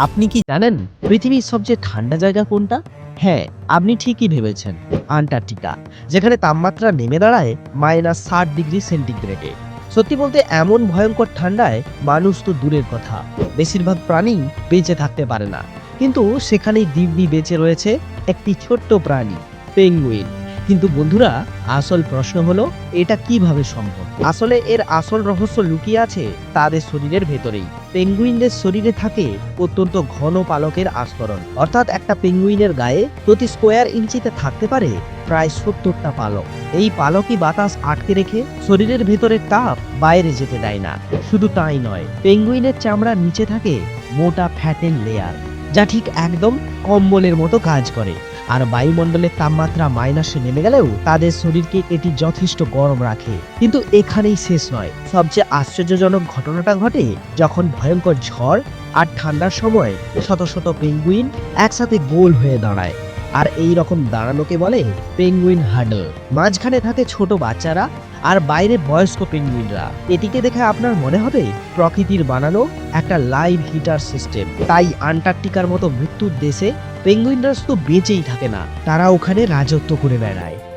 আপনি কি জানেন পৃথিবীর সবচেয়ে ঠান্ডা জায়গা কোনটা? হ্যাঁ, আপনি ঠিকই ভেবেছেন, আন্টার্কটিকা, যেখানে তাপমাত্রা নেমে দাঁড়ায় -60 ডিগ্রি সেন্টিগ্রেডে। সত্যি বলতে এমন ভয়ঙ্কর ঠান্ডায় মানুষ তো দূরের কথা, বেশিরভাগ প্রাণী বেঁচে থাকতে পারে না। কিন্তু সেখানেই দিব্যি বেঁচে রয়েছে একটি ছোট্ট প্রাণী, পেঙ্গুইন। কিন্তু বন্ধুরা, আসল প্রশ্ন হলো, এটা কিভাবে সম্ভব? আসলে এর আসল রহস্য লুকিয়ে আছে তাদের শরীরের ভেতরেই। পেঙ্গুইনদের শরীরে থাকে অত্যন্ত ঘন পালকের আস্তরণ, অর্থাৎ একটা পেঙ্গুইনের গায়ে প্রতি স্কোয়ার ইঞ্চিতে থাকতে পারে প্রায় 70টা পালক। এই পালকই বাতাস আটকে রেখে শরীরের ভেতরের তাপ বাইরে যেতে দেয় না। শুধু তাই নয়, পেঙ্গুইনের চামড়ার নিচে থাকে মোটা ফ্যাটেন লেয়ার, যা ঠিক একদম কম্বলের মতো কাজ করে। আর বায়ুমণ্ডলের তাপমাত্রা মাইনাসে নেমে গেলেও তাদের শরীরকে এটি যথেষ্ট গরম রাখে। কিন্তু এখানেই শেষ নয়, সবচেয়ে আশ্চর্যজনক ঘটনাটা ঘটে যখন ভয়ঙ্কর ঝড় আর ঠান্ডার সময় শত শত পেঙ্গুইন একসাথে গোল হয়ে দাঁড়ায়। আর এই রকম দাঁড়ানোকে বলে পেঙ্গুইন হাডল। মাঝখানে থাকে ছোট বাচ্চারা আর বাইরে বয়স্ক পেঙ্গুইনরা। এটিকে দেখে আপনার মনে হবে প্রকৃতির বানানো একটা লাইভ হিটার সিস্টেম। তাই আন্টার্কটিকার মতো মৃত্যুর দেশে পেঙ্গুইনরা শুধু বেঁচেই থাকে না, তারা ওখানে রাজত্ব করে বেড়ায়।